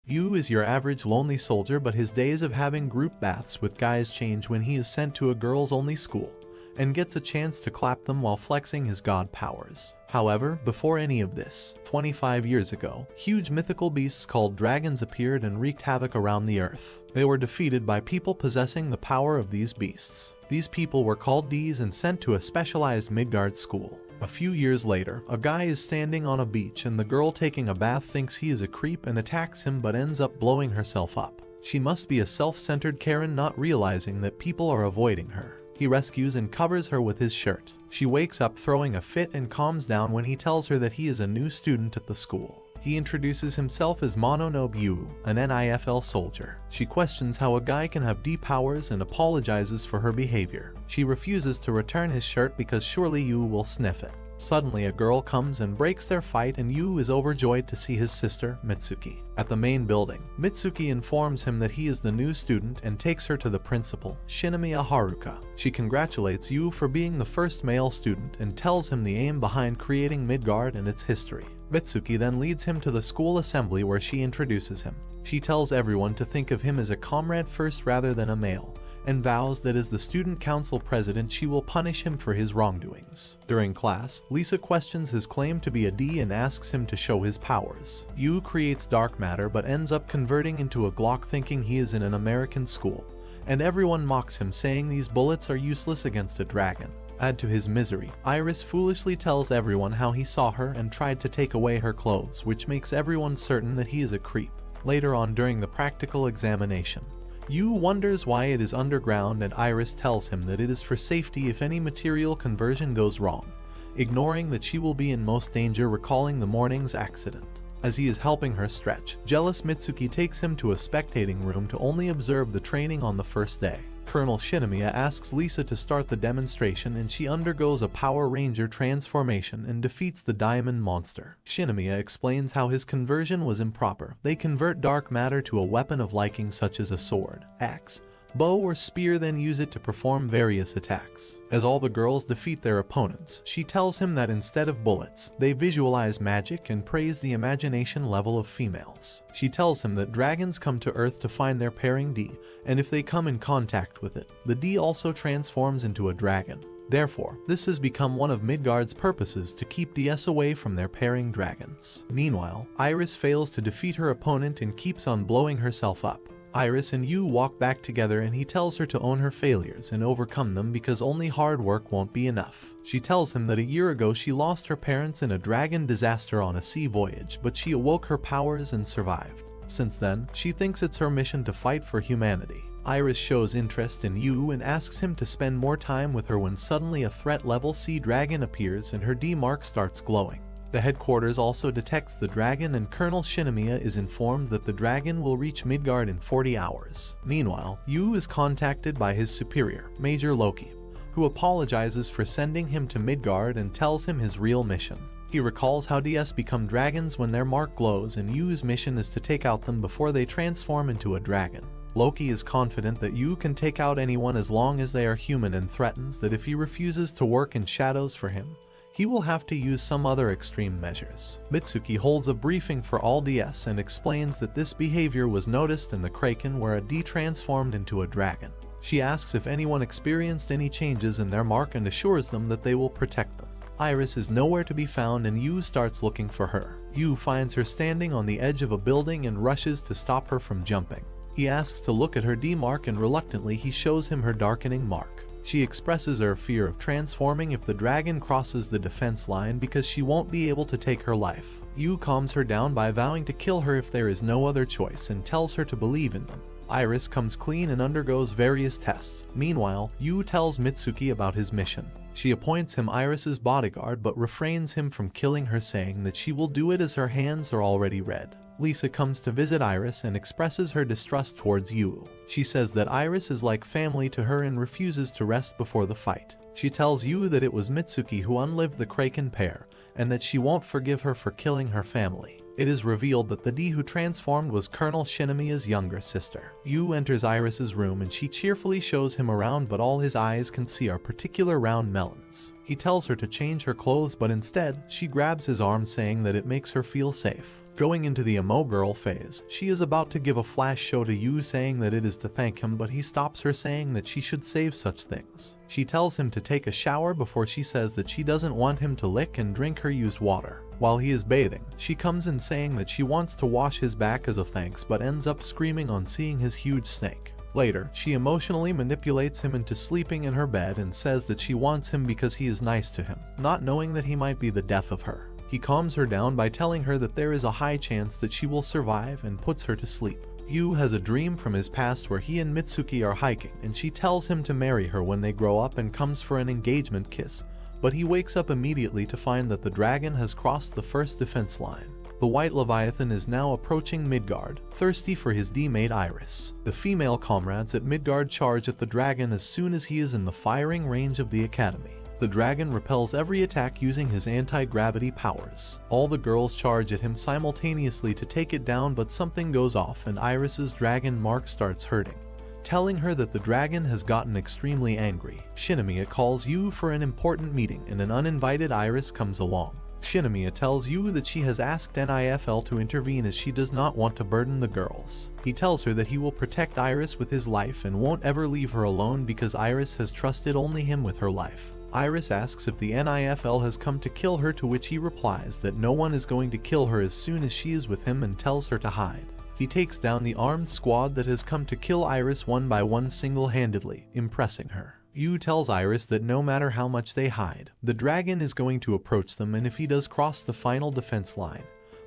Yuu is your average lonely soldier, but his days of having group baths with guys change when he is sent to a girls-only school and gets a chance to clap them while flexing his god powers. However, before any of this, 25 years ago, huge mythical beasts called dragons appeared and wreaked havoc around the earth. They were defeated by people possessing the power of these beasts. These people were called D's and sent to a specialized Midgard school. A few years later, a guy is standing on a beach and the girl taking a bath thinks he is a creep and attacks him but ends up blowing herself up. She must be a self-centered Karen, not realizing that people are avoiding her. He rescues and covers her with his shirt. She wakes up throwing a fit and calms down when he tells her that he is a new student at the school. He introduces himself as Mononobe Yuu, an NIFL soldier. She questions how a guy can have D powers and apologizes for her behavior. She refuses to return his shirt because surely Yuu will sniff it. Suddenly a girl comes and breaks their fight and Yuu is overjoyed to see his sister, Mitsuki. At the main building, Mitsuki informs him that he is the new student and takes her to the principal, Shinomiya Haruka. She congratulates Yuu for being the first male student and tells him the aim behind creating Midgard and its history. Mitsuki then leads him to the school assembly where she introduces him. She tells everyone to think of him as a comrade first rather than a male, and vows that as the student council president she will punish him for his wrongdoings. During class, Lisa questions his claim to be a D and asks him to show his powers. Yuu creates dark matter but ends up converting into a Glock thinking he is in an American school, and everyone mocks him saying these bullets are useless against a dragon. Add to his misery, Iris foolishly tells everyone how he saw her and tried to take away her clothes, which makes everyone certain that he is a creep. Later on during the practical examination, Yuu wonders why it is underground and Iris tells him that it is for safety if any material conversion goes wrong, ignoring that she will be in most danger, recalling the morning's accident. As he is helping her stretch, jealous Mitsuki takes him to a spectating room to only observe the training on the first day. Colonel Shinomiya asks Lisa to start the demonstration and she undergoes a Power Ranger transformation and defeats the Diamond Monster. Shinomiya explains how his conversion was improper. They convert dark matter to a weapon of liking such as a sword, axe, bow or spear, then use it to perform various attacks. As all the girls defeat their opponents, she tells him that instead of bullets, they visualize magic and praise the imagination level of females. She tells him that dragons come to Earth to find their pairing D, and if they come in contact with it, the D also transforms into a dragon. Therefore, this has become one of Midgard's purposes to keep DS away from their pairing dragons. Meanwhile, Iris fails to defeat her opponent and keeps on blowing herself up. Iris and Yuu walk back together and he tells her to own her failures and overcome them because only hard work won't be enough. She tells him that a year ago she lost her parents in a dragon disaster on a sea voyage, but she awoke her powers and survived. Since then, she thinks it's her mission to fight for humanity. Iris shows interest in Yuu and asks him to spend more time with her when suddenly a threat level sea dragon appears and her D mark starts glowing. The headquarters also detects the dragon and Colonel Shinomiya is informed that the dragon will reach Midgard in 40 hours. Meanwhile, Yuu is contacted by his superior, Major Loki, who apologizes for sending him to Midgard and tells him his real mission. He recalls how DS become dragons when their mark glows and Yuu's mission is to take out them before they transform into a dragon. Loki is confident that Yuu can take out anyone as long as they are human and threatens that if he refuses to work in shadows for him, he will have to use some other extreme measures. Mitsuki holds a briefing for all DS and explains that this behavior was noticed in the Kraken where a D transformed into a dragon. She asks if anyone experienced any changes in their mark and assures them that they will protect them. Iris is nowhere to be found and Yuu starts looking for her. Yuu finds her standing on the edge of a building and rushes to stop her from jumping. He asks to look at her D mark and reluctantly he shows him her darkening mark. She expresses her fear of transforming if the dragon crosses the defense line because she won't be able to take her life. Yuu calms her down by vowing to kill her if there is no other choice and tells her to believe in them. Iris comes clean and undergoes various tests. Meanwhile, Yuu tells Mitsuki about his mission. She appoints him Iris's bodyguard but refrains him from killing her, saying that she will do it as her hands are already red. Lisa comes to visit Iris and expresses her distrust towards Juuou. She says that Iris is like family to her and refuses to rest before the fight. She tells Juuou that it was Mitsuki who unlived the Kraken pair and that she won't forgive her for killing her family. It is revealed that the D who transformed was Colonel Shinomiya's younger sister. Juuou enters Iris's room and she cheerfully shows him around, but all his eyes can see are particular round melons. He tells her to change her clothes, but instead, she grabs his arm saying that it makes her feel safe. Going into the emo girl phase, she is about to give a flash show to Yuu saying that it is to thank him, but he stops her saying that she should save such things. She tells him to take a shower before she says that she doesn't want him to lick and drink her used water. While he is bathing, she comes in saying that she wants to wash his back as a thanks, but ends up screaming on seeing his huge snake. Later, she emotionally manipulates him into sleeping in her bed and says that she wants him because he is nice to him, not knowing that he might be the death of her. He calms her down by telling her that there is a high chance that she will survive and puts her to sleep. Yuu has a dream from his past where he and Mitsuki are hiking, and she tells him to marry her when they grow up and comes for an engagement kiss, but he wakes up immediately to find that the dragon has crossed the first defense line. The white leviathan is now approaching Midgard, thirsty for his D-mate Iris. The female comrades at Midgard charge at the dragon as soon as he is in the firing range of the academy. The dragon repels every attack using his anti-gravity powers. All the girls charge at him simultaneously to take it down, but something goes off and Iris's dragon mark starts hurting, telling her that the dragon has gotten extremely angry. Shinomiya calls Yuu for an important meeting and an uninvited Iris comes along. Shinomiya tells Yuu that she has asked NIFL to intervene as she does not want to burden the girls. He tells her that he will protect Iris with his life and won't ever leave her alone because Iris has trusted only him with her life. Iris asks if the NIFL has come to kill her, to which he replies that no one is going to kill her as soon as she is with him and tells her to hide. He takes down the armed squad that has come to kill Iris one by one single-handedly, impressing her. Yuu tells Iris that no matter how much they hide, the dragon is going to approach them, and if he does cross the final defense line,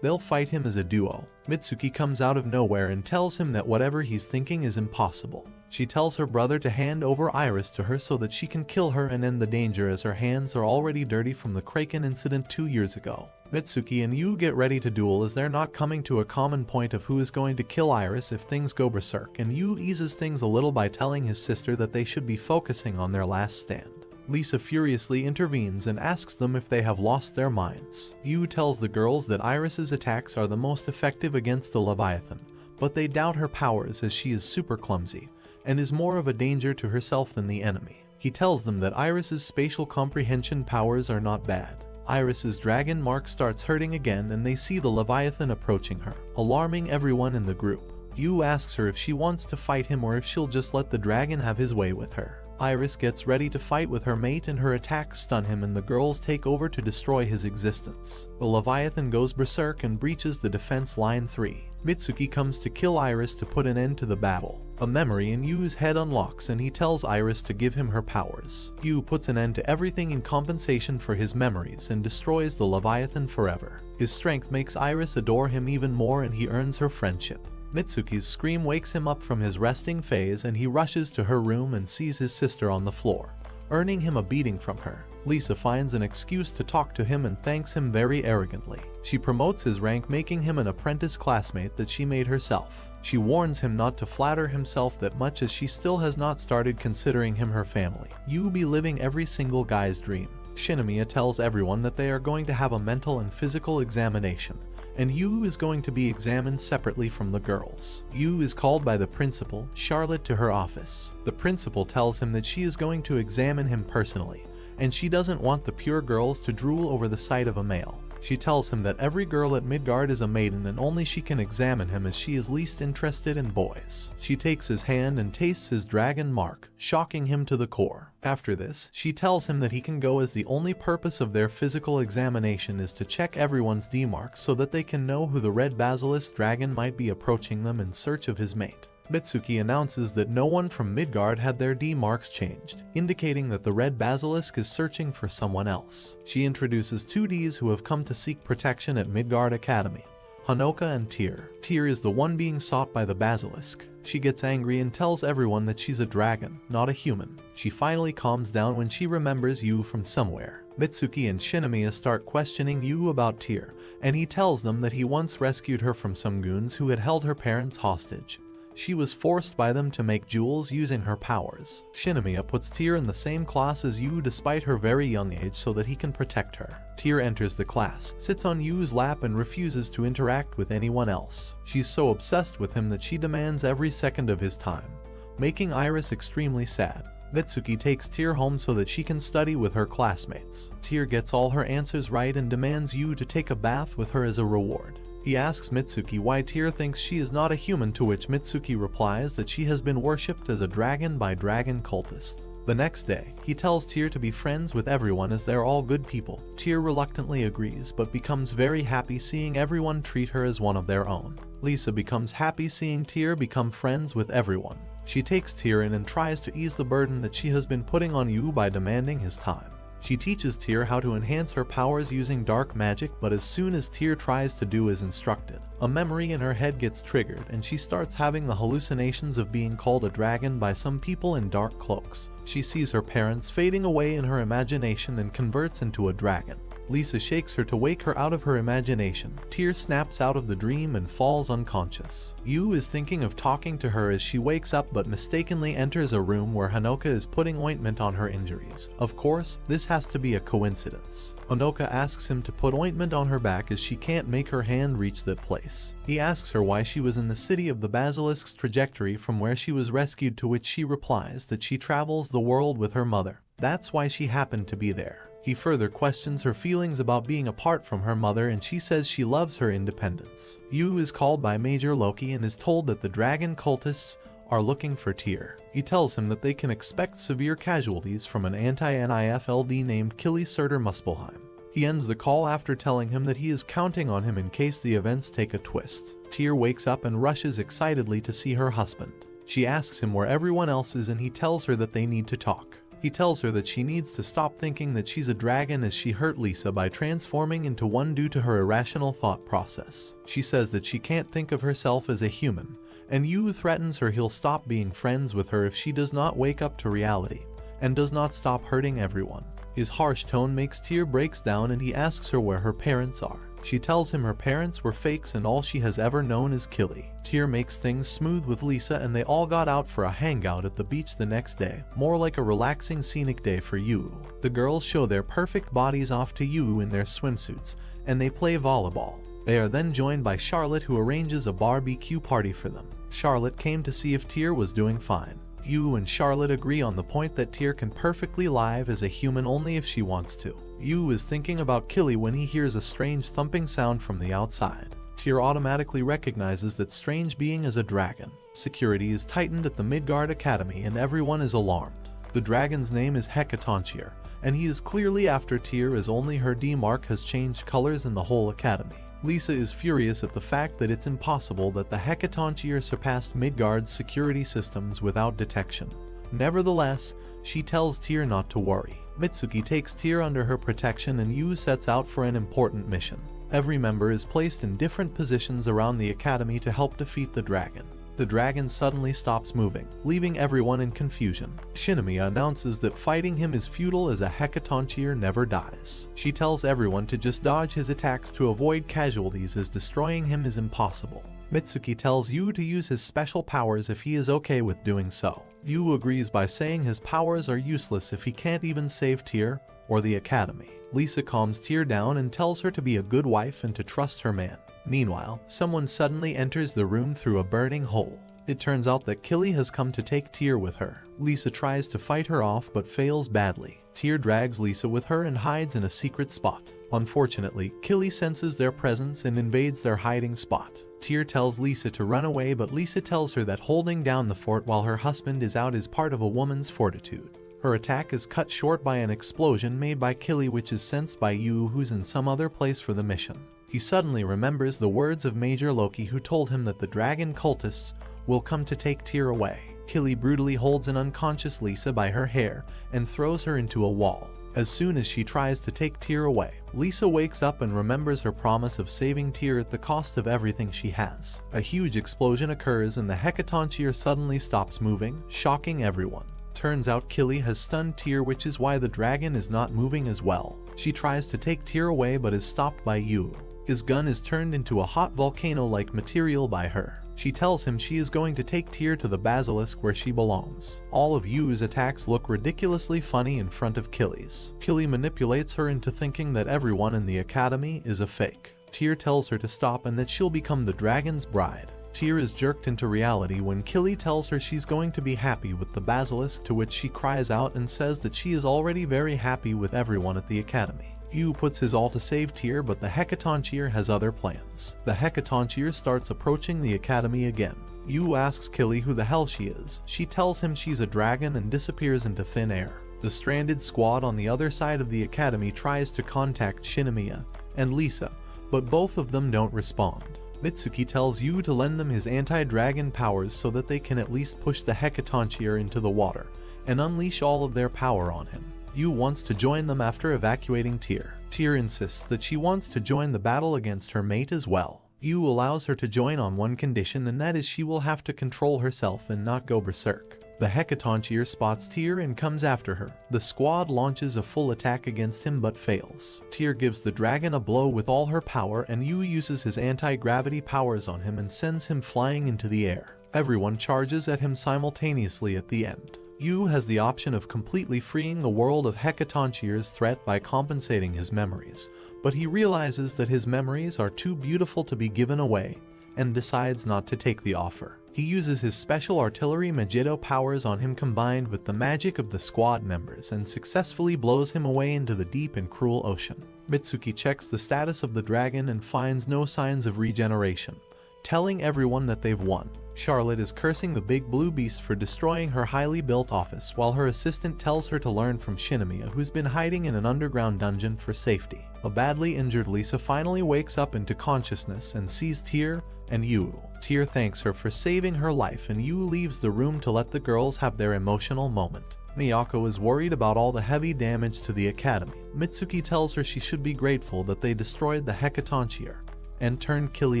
they'll fight him as a duo. Mitsuki comes out of nowhere and tells him that whatever he's thinking is impossible. She tells her brother to hand over Iris to her so that she can kill her and end the danger, as her hands are already dirty from the Kraken incident 2 years ago. Mitsuki and Yuu get ready to duel as they're not coming to a common point of who is going to kill Iris if things go berserk, and Yuu eases things a little by telling his sister that they should be focusing on their last stand. Lisa furiously intervenes and asks them if they have lost their minds. Yuu tells the girls that Iris's attacks are the most effective against the Leviathan, but they doubt her powers as she is super clumsy and is more of a danger to herself than the enemy. He tells them that Iris's spatial comprehension powers are not bad. Iris's dragon mark starts hurting again and they see the Leviathan approaching her, alarming everyone in the group. Yuu asks her if she wants to fight him or if she'll just let the dragon have his way with her. Iris gets ready to fight with her mate and her attacks stun him and the girls take over to destroy his existence. The Leviathan goes berserk and breaches the defense line 3. Mitsuki comes to kill Iris to put an end to the battle. A memory in Yuu's head unlocks and he tells Iris to give him her powers. Yuu puts an end to everything in compensation for his memories and destroys the Leviathan forever. His strength makes Iris adore him even more and he earns her friendship. Mitsuki's scream wakes him up from his resting phase and he rushes to her room and sees his sister on the floor, earning him a beating from her. Lisa finds an excuse to talk to him and thanks him very arrogantly. She promotes his rank, making him an apprentice classmate that she made herself. She warns him not to flatter himself that much as she still has not started considering him her family. Yuu be living every single guy's dream. Shinomiya tells everyone that they are going to have a mental and physical examination, and Yuu is going to be examined separately from the girls. Yuu is called by the principal, Charlotte, to her office. The principal tells him that she is going to examine him personally, and she doesn't want the pure girls to drool over the sight of a male. She tells him that every girl at Midgard is a maiden and only she can examine him as she is least interested in boys. She takes his hand and tastes his dragon mark, shocking him to the core. After this, she tells him that he can go as the only purpose of their physical examination is to check everyone's D-marks so that they can know who the red basilisk dragon might be approaching them in search of his mate. Mitsuki announces that no one from Midgard had their D-marks changed, indicating that the red basilisk is searching for someone else. She introduces two Ds who have come to seek protection at Midgar Academy, Hanoka and Tyr. Tyr is the one being sought by the basilisk. She gets angry and tells everyone that she's a dragon, not a human. She finally calms down when she remembers Yuu from somewhere. Mitsuki and Shinomiya start questioning Yuu about Tyr, and he tells them that he once rescued her from some goons who had held her parents hostage. She was forced by them to make jewels using her powers. Shinomiya puts Tyr in the same class as Yuu despite her very young age so that he can protect her. Tyr enters the class, sits on Yuu's lap and refuses to interact with anyone else. She's so obsessed with him that she demands every second of his time, making Iris extremely sad. Mitsuki takes Tyr home so that she can study with her classmates. Tyr gets all her answers right and demands Yuu to take a bath with her as a reward. He asks Mitsuki why Tear thinks she is not a human, to which Mitsuki replies that she has been worshipped as a dragon by dragon cultists. The next day, he tells Tear to be friends with everyone as they're all good people. Tear reluctantly agrees but becomes very happy seeing everyone treat her as one of their own. Lisa becomes happy seeing Tear become friends with everyone. She takes Tear in and tries to ease the burden that she has been putting on Yuu by demanding his time. She teaches Tear how to enhance her powers using dark magic, but as soon as Tear tries to do as instructed, a memory in her head gets triggered and she starts having the hallucinations of being called a dragon by some people in dark cloaks. She sees her parents fading away in her imagination and converts into a dragon. Lisa shakes her to wake her out of her imagination. Tear snaps out of the dream and falls unconscious. Yuu is thinking of talking to her as she wakes up but mistakenly enters a room where Honoka is putting ointment on her injuries. Of course, this has to be a coincidence. Honoka asks him to put ointment on her back as she can't make her hand reach that place. He asks her why she was in the city of the basilisk's trajectory from where she was rescued, to which she replies that she travels the world with her mother. That's why she happened to be there. He further questions her feelings about being apart from her mother and she says she loves her independence. Yuu is called by Major Loki and is told that the dragon cultists are looking for Tear. He tells him that they can expect severe casualties from an anti-NIFLD named Killy Surtur Muspelheim. He ends the call after telling him that he is counting on him in case the events take a twist. Tear wakes up and rushes excitedly to see her husband. She asks him where everyone else is and he tells her that they need to talk. He tells her that she needs to stop thinking that she's a dragon as she hurt Lisa by transforming into one due to her irrational thought process. She says that she can't think of herself as a human, and Yuu threatens her he'll stop being friends with her if she does not wake up to reality, and does not stop hurting everyone. His harsh tone makes Tear breaks down and he asks her where her parents are. She tells him her parents were fakes and all she has ever known is Killy. Tear makes things smooth with Lisa and they all got out for a hangout at the beach the next day, more like a relaxing scenic day for Yuu. The girls show their perfect bodies off to Yuu in their swimsuits, and they play volleyball. They are then joined by Charlotte, who arranges a barbecue party for them. Charlotte came to see if Tear was doing fine. Yuu and Charlotte agree on the point that Tear can perfectly live as a human only if she wants to. Yuu is thinking about Killy when he hears a strange thumping sound from the outside. Tear automatically recognizes that strange being is a dragon. Security is tightened at the Midgar Academy and everyone is alarmed. The dragon's name is Hecatoncheir, and he is clearly after Tear as only her D mark has changed colors in the whole academy. Lisa is furious at the fact that it's impossible that the Hecatoncheir surpassed Midgard's security systems without detection. Nevertheless, she tells Tear not to worry. Mitsuki takes Tear under her protection and Yuu sets out for an important mission. Every member is placed in different positions around the academy to help defeat the dragon. The dragon suddenly stops moving, leaving everyone in confusion. Shinomiya announces that fighting him is futile as a Hecatoncheir never dies. She tells everyone to just dodge his attacks to avoid casualties as destroying him is impossible. Mitsuki tells Yuu to use his special powers if he is okay with doing so. Yuu agrees by saying his powers are useless if he can't even save Tear or the academy. Lisa calms Tear down and tells her to be a good wife and to trust her man. Meanwhile, someone suddenly enters the room through a burning hole. It turns out that Killy has come to take Tear with her. Lisa tries to fight her off but fails badly. Tear drags Lisa with her and hides in a secret spot. Unfortunately, Killy senses their presence and invades their hiding spot. Tear tells Lisa to run away, but Lisa tells her that holding down the fort while her husband is out is part of a woman's fortitude. Her attack is cut short by an explosion made by Killy, which is sensed by Yuu, who's in some other place for the mission. He suddenly remembers the words of Major Loki, who told him that the dragon cultists will come to take Tear away. Killy brutally holds an unconscious Lisa by her hair and throws her into a wall. As soon as she tries to take Tear away, Lisa wakes up and remembers her promise of saving Tear at the cost of everything she has. A huge explosion occurs and the Hecatoncheir suddenly stops moving, shocking everyone. Turns out Killy has stunned Tear, which is why the dragon is not moving as well. She tries to take Tear away but is stopped by Yuu. His gun is turned into a hot volcano-like material by her. She tells him she is going to take Tear to the basilisk where she belongs. All of Yuu's attacks look ridiculously funny in front of Killy's. Killy manipulates her into thinking that everyone in the academy is a fake. Tear tells her to stop and that she'll become the dragon's bride. Tear is jerked into reality when Killy tells her she's going to be happy with the basilisk, to which she cries out and says that she is already very happy with everyone at the academy. Yuu puts his all to save Tyr, but the Hecatoncheir has other plans. The Hecatoncheir starts approaching the academy again. Yuu asks Killy who the hell she is. She tells him she's a dragon and disappears into thin air. The stranded squad on the other side of the academy tries to contact Shinomiya and Lisa, but both of them don't respond. Mitsuki tells Yuu to lend them his anti-dragon powers so that they can at least push the Hecatoncheir into the water and unleash all of their power on him. Yuu wants to join them after evacuating Tyr. Tyr insists that she wants to join the battle against her mate as well. Yuu allows her to join on one condition, and that is she will have to control herself and not go berserk. The Hecatoncheir spots Tyr and comes after her. The squad launches a full attack against him but fails. Tyr gives the dragon a blow with all her power, and Yuu uses his anti-gravity powers on him and sends him flying into the air. Everyone charges at him simultaneously at the end. Yuu has the option of completely freeing the world of Hecatoncheir's threat by compensating his memories, but he realizes that his memories are too beautiful to be given away and decides not to take the offer. He uses his special artillery Megiddo powers on him combined with the magic of the squad members and successfully blows him away into the deep and cruel ocean. Mitsuki checks the status of the dragon and finds no signs of regeneration, telling everyone that they've won. Charlotte is cursing the big blue beast for destroying her highly built office, while her assistant tells her to learn from Shinomiya, who's been hiding in an underground dungeon for safety. A badly injured Lisa finally wakes up into consciousness and sees Tyr and Yuu. Tyr thanks her for saving her life, and Yuu leaves the room to let the girls have their emotional moment. Miyako is worried about all the heavy damage to the academy. Mitsuki tells her she should be grateful that they destroyed the Hecatoncheir and turned Killy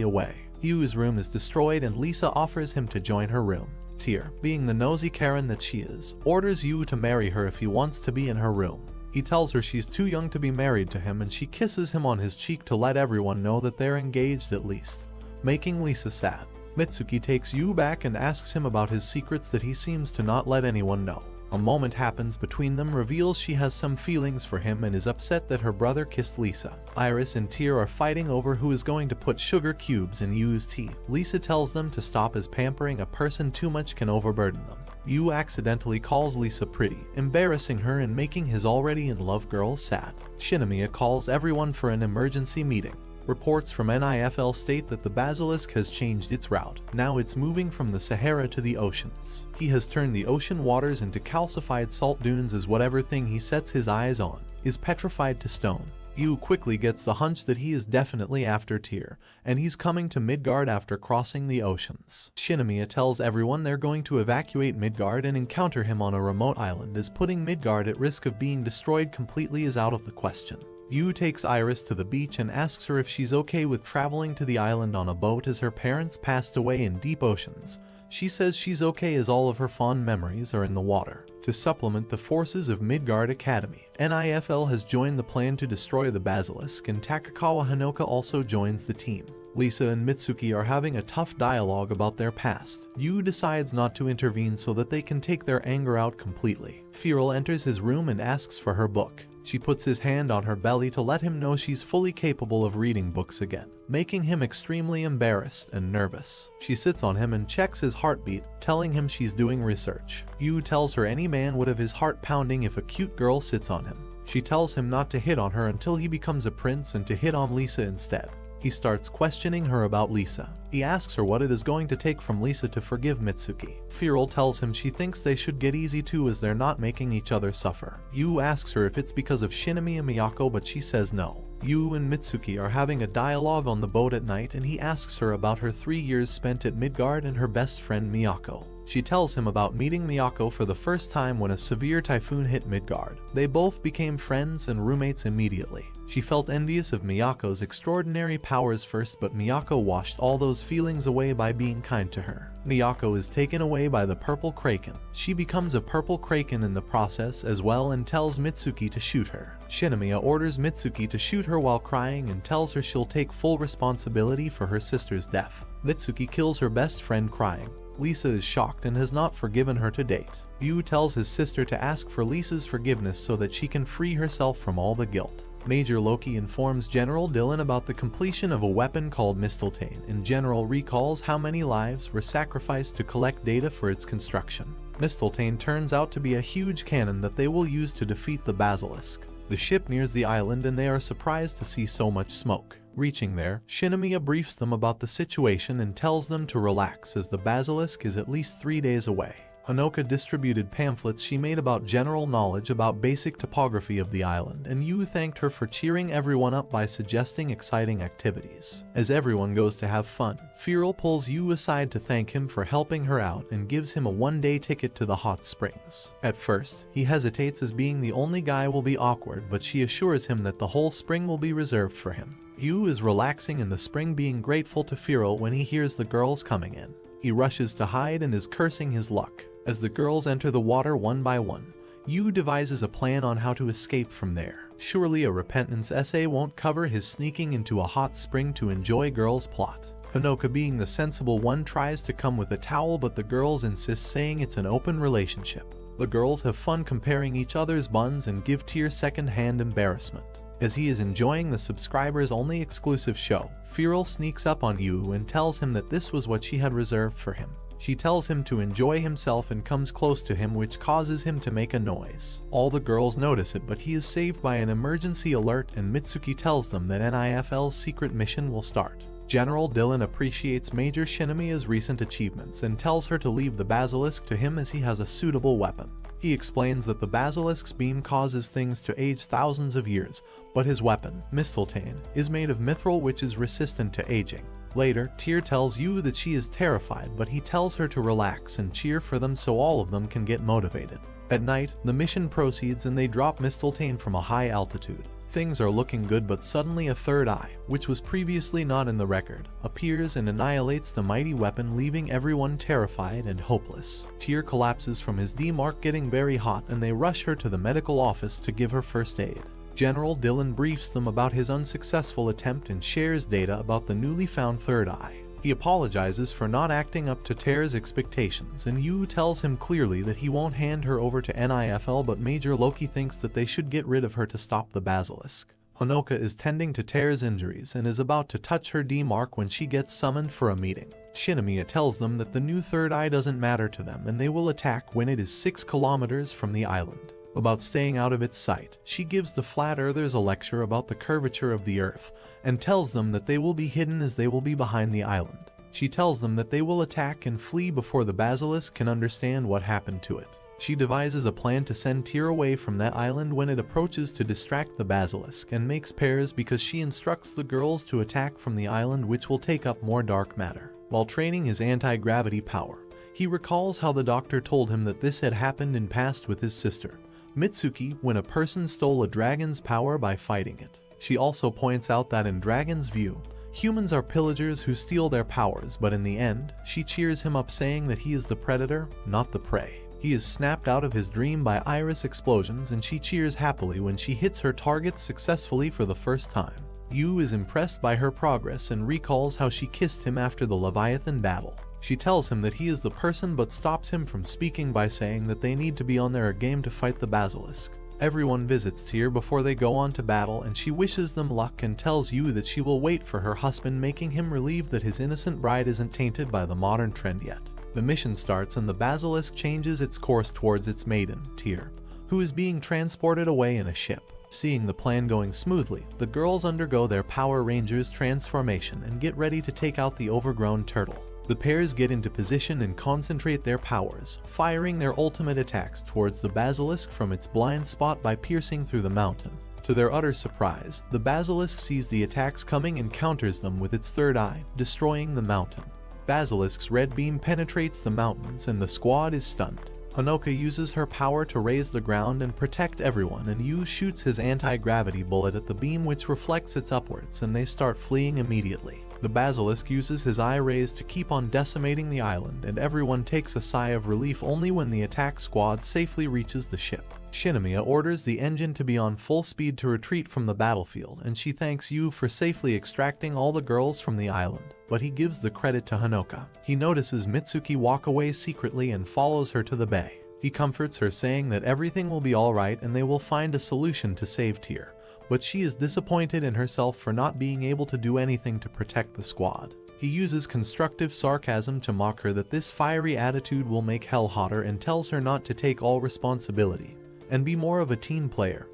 away. Yuu's room is destroyed and Lisa offers him to join her room. Tyr, being the nosy Karen that she is, orders Yuu to marry her if he wants to be in her room. He tells her she's too young to be married to him, and she kisses him on his cheek to let everyone know that they're engaged at least, making Lisa sad. Mitsuki takes Yuu back and asks him about his secrets that he seems to not let anyone know. A moment happens between them reveals she has some feelings for him and is upset that her brother kissed Lisa. Iris and Tyr are fighting over who is going to put sugar cubes in Yuu's tea. Lisa tells them to stop, as pampering a person too much can overburden them. Yuu accidentally calls Lisa pretty, embarrassing her and making his already in love girl sad. Shinomiya calls everyone for an emergency meeting. Reports from NIFL state that the basilisk has changed its route. Now it's moving from the Sahara to the oceans. He has turned the ocean waters into calcified salt dunes, as whatever thing he sets his eyes on is petrified to stone. Yuu quickly gets the hunch that he is definitely after Tyr, and he's coming to Midgard after crossing the oceans. Shinomiya tells everyone they're going to evacuate Midgard and encounter him on a remote island, as putting Midgard at risk of being destroyed completely is out of the question. Yuu takes Iris to the beach and asks her if she's okay with traveling to the island on a boat, as her parents passed away in deep oceans. She says she's okay as all of her fond memories are in the water. To supplement the forces of Midgar Academy, NIFL has joined the plan to destroy the basilisk, and Takakawa Hanoka also joins the team. Lisa and Mitsuki are having a tough dialogue about their past. Yuu decides not to intervene so that they can take their anger out completely. Feral enters his room and asks for her book. She puts his hand on her belly to let him know she's fully capable of reading books again, making him extremely embarrassed and nervous. She sits on him and checks his heartbeat, telling him she's doing research. Yuu tells her any man would have his heart pounding if a cute girl sits on him. She tells him not to hit on her until he becomes a prince and to hit on Lisa instead. He starts questioning her about Lisa. He asks her what it is going to take from Lisa to forgive Mitsuki. Feral tells him she thinks they should get easy too, as they're not making each other suffer. Yuu asks her if it's because of Shinomiya and Miyako, but she says no. Yuu and Mitsuki are having a dialogue on the boat at night, and he asks her about her 3 years spent at Midgard and her best friend Miyako. She tells him about meeting Miyako for the first time when a severe typhoon hit Midgard. They both became friends and roommates immediately. She felt envious of Miyako's extraordinary powers first, but Miyako washed all those feelings away by being kind to her. Miyako is taken away by the purple kraken. She becomes a purple kraken in the process as well and tells Mitsuki to shoot her. Shinomiya orders Mitsuki to shoot her while crying and tells her she'll take full responsibility for her sister's death. Mitsuki kills her best friend crying. Lisa is shocked and has not forgiven her to date. Yuu tells his sister to ask for Lisa's forgiveness so that she can free herself from all the guilt. Major Loki informs General Dylan about the completion of a weapon called Mistletoe, and General recalls how many lives were sacrificed to collect data for its construction. Mistletoe turns out to be a huge cannon that they will use to defeat the basilisk. The ship nears the island and they are surprised to see so much smoke. Reaching there, Shinomiya briefs them about the situation and tells them to relax as the basilisk is at least 3 days away. Honoka distributed pamphlets she made about general knowledge about basic topography of the island, and Yuu thanked her for cheering everyone up by suggesting exciting activities. As everyone goes to have fun, Feral pulls Yuu aside to thank him for helping her out and gives him a one-day ticket to the hot springs. At first, he hesitates as being the only guy will be awkward, but she assures him that the whole spring will be reserved for him. Yuu is relaxing in the spring, being grateful to Feral when he hears the girls coming in. He rushes to hide and is cursing his luck. As the girls enter the water one by one, Yuu devises a plan on how to escape from there. Surely a repentance essay won't cover his sneaking into a hot spring to enjoy girls' plot. Honoka, being the sensible one, tries to come with a towel, but the girls insist, saying it's an open relationship. The girls have fun comparing each other's buns and give Tyr second-hand embarrassment. As he is enjoying the subscribers-only exclusive show, Feral sneaks up on Yuu and tells him that this was what she had reserved for him. She tells him to enjoy himself and comes close to him, which causes him to make a noise. All the girls notice it, but he is saved by an emergency alert and Mitsuki tells them that NIFL's secret mission will start. General Dylan appreciates Major Shinomiya's recent achievements and tells her to leave the basilisk to him as he has a suitable weapon. He explains that the basilisk's beam causes things to age thousands of years, but his weapon, Mistletoe, is made of mithril, which is resistant to aging. Later, Tyr tells Yuu that she is terrified, but he tells her to relax and cheer for them so all of them can get motivated. At night, the mission proceeds and they drop Mistletoe from a high altitude. Things are looking good, but suddenly a third eye, which was previously not in the record, appears and annihilates the mighty weapon, leaving everyone terrified and hopeless. Tyr collapses from his D-mark, getting very hot, and they rush her to the medical office to give her first aid. General Dylan briefs them about his unsuccessful attempt and shares data about the newly found third eye. He apologizes for not acting up to Tyr's expectations, and Yuu tells him clearly that he won't hand her over to NIFL, but Major Loki thinks that they should get rid of her to stop the basilisk. Honoka is tending to Tyr's injuries and is about to touch her D-mark when she gets summoned for a meeting. Shinomiya tells them that the new third eye doesn't matter to them and they will attack when it is 6 kilometers from the island. About staying out of its sight, she gives the Flat Earthers a lecture about the curvature of the Earth and tells them that they will be hidden as they will be behind the island. She tells them that they will attack and flee before the basilisk can understand what happened to it. She devises a plan to send Tyr away from that island when it approaches to distract the basilisk, and makes pairs because she instructs the girls to attack from the island, which will take up more dark matter. While training his anti-gravity power, he recalls how the doctor told him that this had happened in past with his sister, Mitsuki, when a person stole a dragon's power by fighting it. She also points out that in Dragon's view, humans are pillagers who steal their powers, but in the end, she cheers him up, saying that he is the predator, not the prey. He is snapped out of his dream by iris explosions, and she cheers happily when she hits her targets successfully for the first time. Yuu is impressed by her progress and recalls how she kissed him after the Leviathan battle. She tells him that he is the person, but stops him from speaking by saying that they need to be on their game to fight the basilisk. Everyone visits Tyr before they go on to battle, and she wishes them luck and tells Yuu that she will wait for her husband, making him relieved that his innocent bride isn't tainted by the modern trend yet. The mission starts and the basilisk changes its course towards its maiden, Tyr, who is being transported away in a ship. Seeing the plan going smoothly, the girls undergo their Power Rangers transformation and get ready to take out the overgrown turtle. The pairs get into position and concentrate their powers, firing their ultimate attacks towards the basilisk from its blind spot by piercing through the mountain. To their utter surprise, the basilisk sees the attacks coming and counters them with its third eye, destroying the mountain. Basilisk's red beam penetrates the mountains and the squad is stunned. Honoka uses her power to raise the ground and protect everyone, and Yuu shoots his anti-gravity bullet at the beam, which reflects its upwards, and they start fleeing immediately. The basilisk uses his eye rays to keep on decimating the island, and everyone takes a sigh of relief only when the attack squad safely reaches the ship. Shinomiya orders the engine to be on full speed to retreat from the battlefield, and she thanks Yuu for safely extracting all the girls from the island, but he gives the credit to Honoka. He notices Mitsuki walk away secretly and follows her to the bay. He comforts her, saying that everything will be alright and they will find a solution to save Tyr, but she is disappointed in herself for not being able to do anything to protect the squad. He uses constructive sarcasm to mock her that this fiery attitude will make hell hotter, and tells her not to take all responsibility and be more of a team player,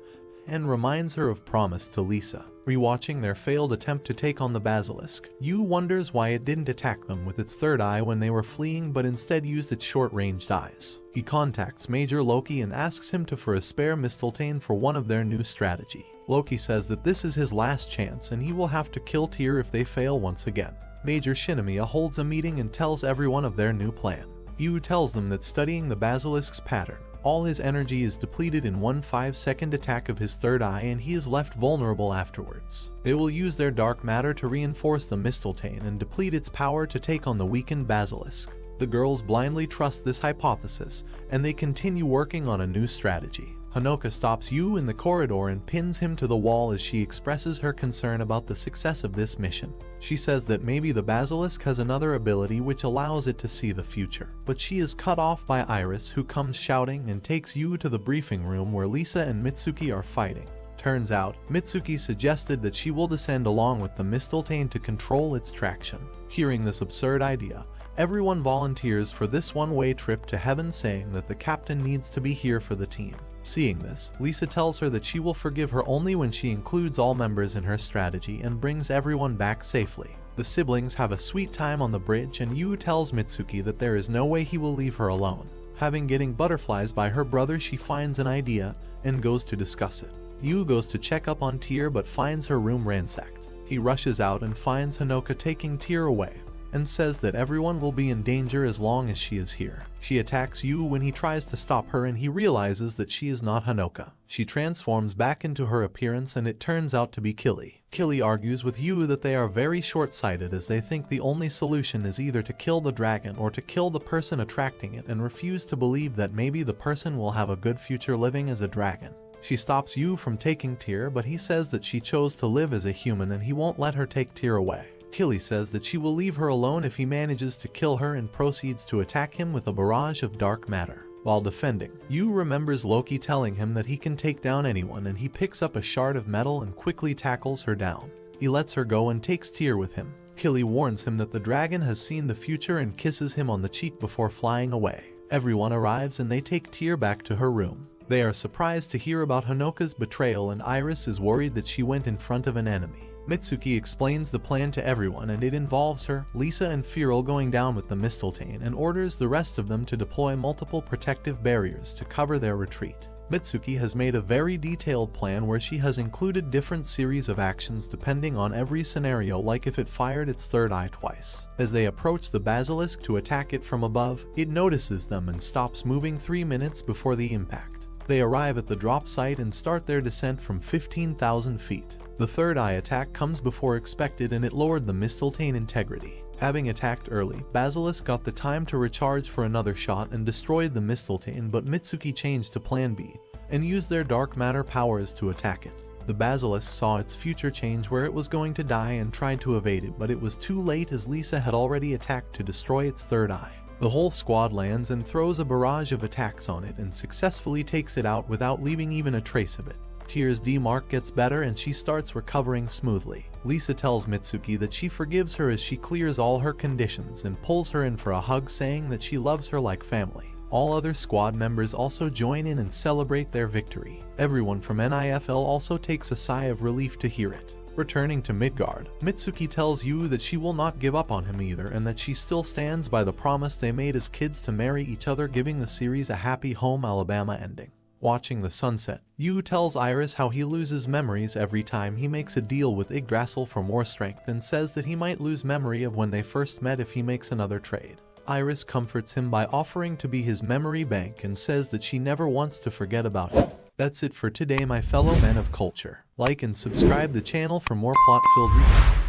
and reminds her of promise to Lisa. Rewatching their failed attempt to take on the basilisk, Yuu wonders why it didn't attack them with its third eye when they were fleeing but instead used its short-ranged eyes. He contacts Major Loki and asks him for a spare mistletoe for one of their new strategy. Loki says that this is his last chance and he will have to kill Tyr if they fail once again. Major Shinomiya holds a meeting and tells everyone of their new plan. Yuu tells them that studying the basilisk's pattern, all his energy is depleted in one 5-second attack of his third eye and he is left vulnerable afterwards. They will use their dark matter to reinforce the mistletoe and deplete its power to take on the weakened basilisk. The girls blindly trust this hypothesis, and they continue working on a new strategy. Hanoka stops Yuu in the corridor and pins him to the wall as she expresses her concern about the success of this mission. She says that maybe the basilisk has another ability which allows it to see the future. But she is cut off by Iris, who comes shouting and takes Yuu to the briefing room where Lisa and Mitsuki are fighting. Turns out, Mitsuki suggested that she will descend along with the mistletoe to control its traction. Hearing this absurd idea, everyone volunteers for this one-way trip to heaven, saying that the captain needs to be here for the team. Seeing this, Lisa tells her that she will forgive her only when she includes all members in her strategy and brings everyone back safely. The siblings have a sweet time on the bridge and Yuu tells Mitsuki that there is no way he will leave her alone. Having getting butterflies by her brother, she finds an idea and goes to discuss it. Yuu goes to check up on Tyr but finds her room ransacked. He rushes out and finds Hanoka taking Tyr away, and says that everyone will be in danger as long as she is here. She attacks Yuu when he tries to stop her and he realizes that she is not Hanoka. She transforms back into her appearance and it turns out to be Killy. Killy argues with Yuu that they are very short-sighted as they think the only solution is either to kill the dragon or to kill the person attracting it, and refuse to believe that maybe the person will have a good future living as a dragon. She stops Yuu from taking Tyr, but he says that she chose to live as a human and he won't let her take Tyr away. Killy says that she will leave her alone if he manages to kill her and proceeds to attack him with a barrage of dark matter. While defending, Yuu remembers Loki telling him that he can take down anyone, and he picks up a shard of metal and quickly tackles her down. He lets her go and takes Tyr with him. Killy warns him that the dragon has seen the future and kisses him on the cheek before flying away. Everyone arrives and they take Tyr back to her room. They are surprised to hear about Hanoka's betrayal and Iris is worried that she went in front of an enemy. Mitsuki explains the plan to everyone and it involves her, Lisa and Feral going down with the mistletoe and orders the rest of them to deploy multiple protective barriers to cover their retreat. Mitsuki has made a very detailed plan where she has included different series of actions depending on every scenario, like if it fired its third eye twice. As they approach the basilisk to attack it from above, it notices them and stops moving 3 minutes before the impact. They arrive at the drop site and start their descent from 15,000 feet. The third eye attack comes before expected and it lowered the mistletoe integrity. Having attacked early, Basilisk got the time to recharge for another shot and destroyed the mistletoe, but Mitsuki changed to plan B and used their dark matter powers to attack it. The Basilisk saw its future change where it was going to die and tried to evade it, but it was too late as Lisa had already attacked to destroy its third eye. The whole squad lands and throws a barrage of attacks on it and successfully takes it out without leaving even a trace of it. Tyr's D-mark gets better and she starts recovering smoothly. Lisa tells Mitsuki that she forgives her as she clears all her conditions and pulls her in for a hug, saying that she loves her like family. All other squad members also join in and celebrate their victory. Everyone from NIFL also takes a sigh of relief to hear it. Returning to Midgard, Mitsuki tells Yuu that she will not give up on him either and that she still stands by the promise they made as kids to marry each other, giving the series a happy home Alabama ending. Watching the sunset, Yuu tells Iris how he loses memories every time he makes a deal with Yggdrasil for more strength and says that he might lose memory of when they first met if he makes another trade. Iris comforts him by offering to be his memory bank and says that she never wants to forget about him. That's it for today, my fellow men of culture. Like and subscribe the channel for more plot-filled recaps.